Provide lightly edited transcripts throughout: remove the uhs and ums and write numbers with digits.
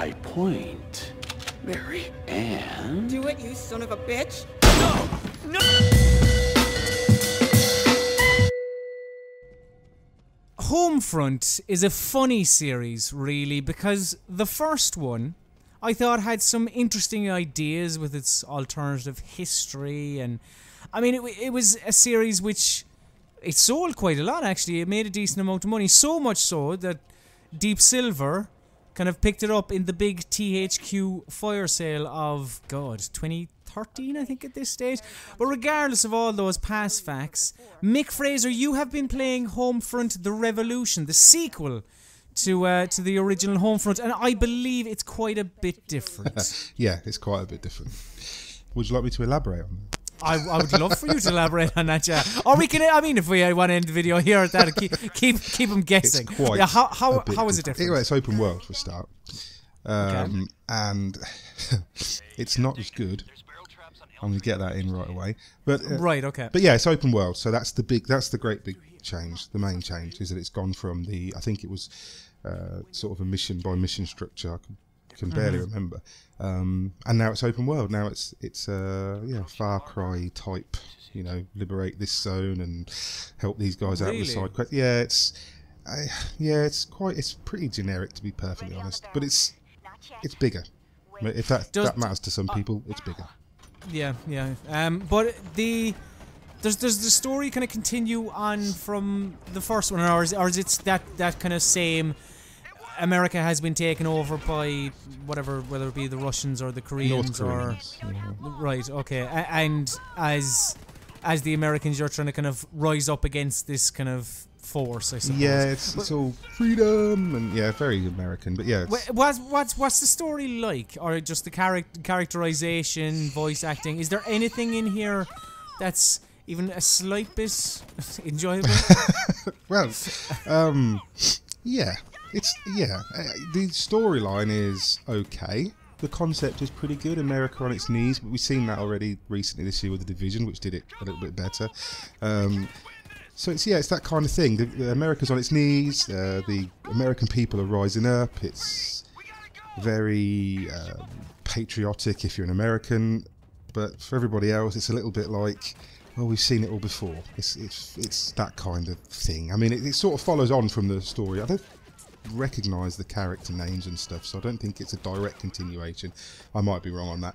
I point. Mary Ann. Do it, you son of a bitch! No! No! Homefront is a funny series, really, because the first one I thought had some interesting ideas with its alternative history, and I mean it was a series which it sold quite a lot actually. It made a decent amount of money, so much so that Deep Silver kind of picked it up in the big THQ fire sale of 2013 I think at this stage. But regardless of all those past facts, Mick Fraser, you have been playing Homefront: The Revolution, the sequel to the original Homefront, and I believe it's quite a bit different. Yeah, it's quite a bit different. Would you like me to elaborate on that? I would love for you to elaborate on that, yeah. Or we can, I mean, if we want to end the video here at that, keep them guessing. It's quite how is it different? Anyway, it's open world for a start. Okay. And it's not as good. I'm going to get that in right away. But right, okay. But yeah, it's open world, so that's the great big change. The main change is that it's gone from I think it was sort of a mission by mission structure. I can barely remember. And now it's open world. Now it's Far Cry type. Liberate this zone and help these guys out with side quests. Yeah, it's pretty generic, to be perfectly honest. But it's bigger. If that matters to some people, it's bigger. Yeah. But does the story kind of continue on from the first one, or is it that kind of same? America has been taken over by whether it be the Russians or the Koreans, right? Okay, and as the Americans, you're trying to kind of rise up against this kind of force, I suppose. Yeah, it's all freedom and very American, but yeah. What's the story like, or just the characterization, voice acting? Is there anything in here that's even a slight bit enjoyable? Well, yeah. The storyline is okay. The concept is pretty good. America on its knees, but we've seen that already recently this year with The Division, which did it a little bit better. So it's that kind of thing. The America's on its knees. The American people are rising up. It's very patriotic if you're an American, but for everybody else, it's a little bit like, well, we've seen it all before. It's that kind of thing. I mean, it sort of follows on from the story. I don't recognise the character names and stuff, so I don't think it's a direct continuation. I might be wrong on that,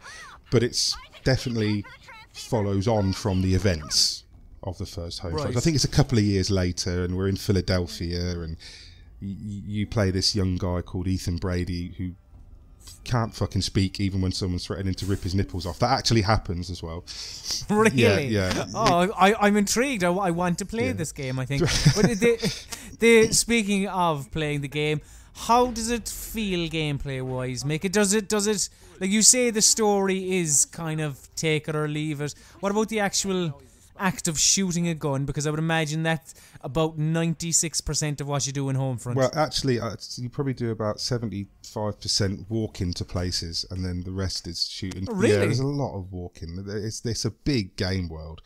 but it's definitely follows on from the events of the first Homefront. Right. I think it's a couple of years later, and we're in Philadelphia, and you play this young guy called Ethan Brady who can't fucking speak even when someone's threatening to rip his nipples off. That actually happens as well. Really? Yeah. Oh, I'm intrigued. I want to play this game, I think. But speaking of playing the game, how does it feel gameplay-wise? Does it like you say the story is kind of take it or leave it? What about the actual act of shooting a gun? Because I would imagine that's about 96% of what you do in Homefront. Well, actually, you probably do about 75% walking to places, and then the rest is shooting. Really? Yeah, there's a lot of walking. It's a big game world.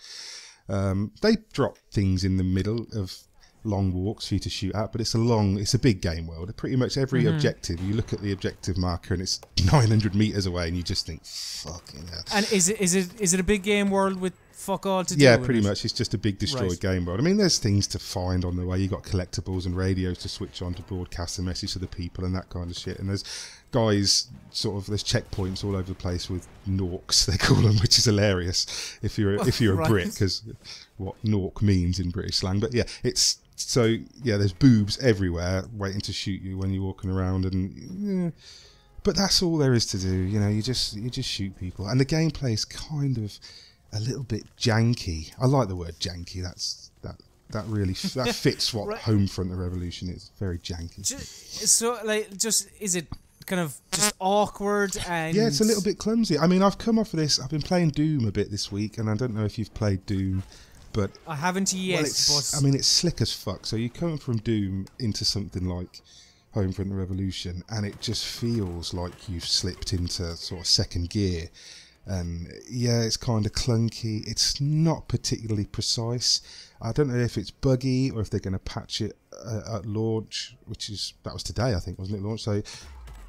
They drop things in the middle of long walks for you to shoot at, but it's a big game world. Pretty much every objective, you look at the objective marker and it's 900 meters away, and you just think, fucking hell. And is it a big game world with fuck all to do? Yeah, pretty much. It's just a big destroyed game world. I mean, there's things to find on the way. You got collectibles and radios to switch on to broadcast a message to the people and that kind of shit. And there's guys, there's checkpoints all over the place with Norks, they call them, which is hilarious if you're a Brit, because what Nork means in British slang. But yeah, there's boobs everywhere waiting to shoot you when you're walking around, and but that's all there is to do. You just shoot people, and the gameplay is kind of a little bit janky. I like the word janky. That really fits what Homefront: The Revolution is. Very janky. Is it kind of just awkward and yeah, it's a little bit clumsy. I mean, I've come off of this. I've been playing Doom a bit this week, and I don't know if you've played Doom, but I haven't yet. Well, it's slick as fuck. So you're coming from Doom into something like Homefront: The Revolution, and it just feels like you've slipped into sort of second gear. And yeah, it's kind of clunky. It's not particularly precise. I don't know if it's buggy or if they're going to patch it at launch, that was today, I think, wasn't it? Launch. So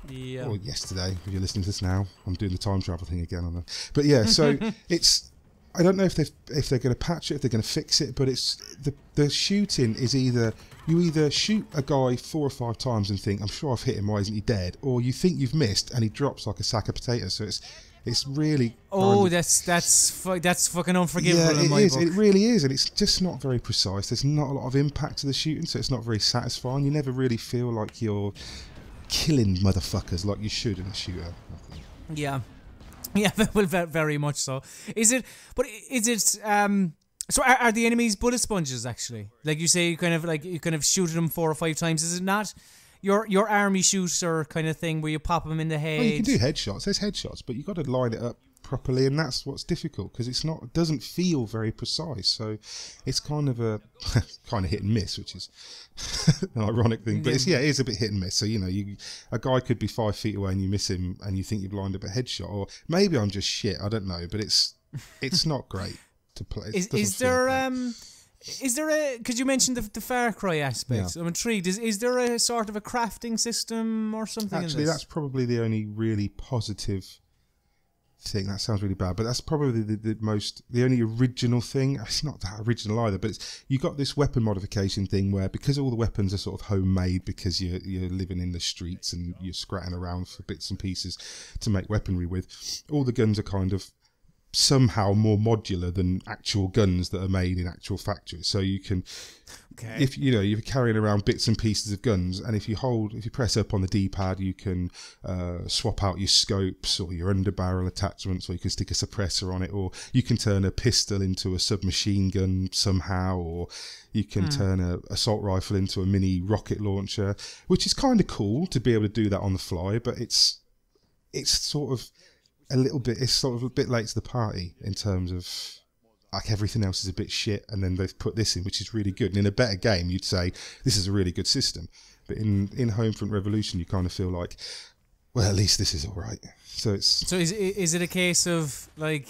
Yeah. Or yesterday, if you're listening to this now. I'm doing the time travel thing again on that. But yeah, so it's... I don't know if they're going to patch it, if they're going to fix it, but it's the shooting is either you shoot a guy 4 or 5 times and think, I'm sure I've hit him, why isn't he dead? Or you think you've missed and he drops like a sack of potatoes. So it's really... that's fucking unforgivable yeah, in my book. It really is, and it's just not very precise. There's not a lot of impact to the shooting, so it's not very satisfying. You never really feel like you're killing motherfuckers like you should in a shooter. Yeah. Yeah, well, very much so. So are the enemies bullet sponges, actually? Like you say, you kind of shoot them 4 or 5 times. Is it not your army shooter kind of thing where you pop them in the head? Well, you can do headshots. There's headshots, but you've got to line it up properly, and that's what's difficult because it doesn't feel very precise. So it's kind of a hit and miss, which is an ironic thing. But it is a bit hit and miss. So a guy could be 5 feet away and you miss him, and you think you've lined up a headshot, or maybe I'm just shit. I don't know, but it's not great to play. Is there because you mentioned the Far Cry aspect? Yeah. I'm intrigued. Is there a sort of a crafting system or something? Actually, that's probably the only really positive thing. That sounds really bad, but that's probably the only original thing. It's not that original either, but you got this weapon modification thing where, because all the weapons are sort of homemade, because you're living in the streets and you're scratching around for bits and pieces to make weaponry with, all the guns are kind of somehow more modular than actual guns that are made in actual factories. So you can, if you're carrying around bits and pieces of guns, and if you press up on the D-pad, you can swap out your scopes or your underbarrel attachments, or you can stick a suppressor on it, or you can turn a pistol into a submachine gun somehow, or you can turn a assault rifle into a mini rocket launcher, which is kind of cool to be able to do that on the fly. But it's sort of a bit late to the party in terms of, like, everything else is a bit shit, and then they've put this in, which is really good. And in a better game, you'd say this is a really good system. But in Homefront Revolution, you kind of feel like, well, at least this is all right. So is it a case of like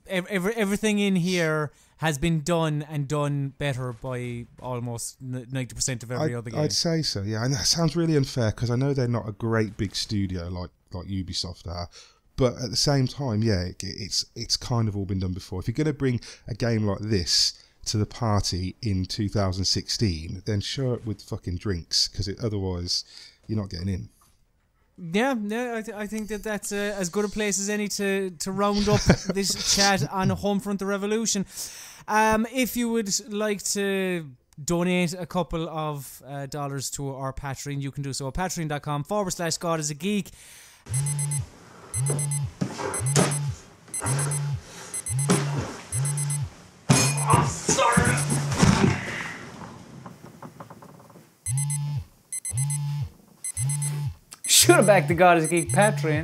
everything in here has been done better by almost 90% of every other game? I'd say so, yeah. And that sounds really unfair because I know they're not a great big studio like Ubisoft are, but at the same time, yeah, it's kind of all been done before. If you're going to bring a game like this to the party in 2016, then show it with fucking drinks, because otherwise you're not getting in. Yeah, I think that's as good a place as any to round up this chat on Homefront the Revolution. If you would like to donate a couple of dollars to our Patreon, you can do so at patreon.com/GodisaGeek. I'm sorry. Should have backed the GodisaGeek Patreon.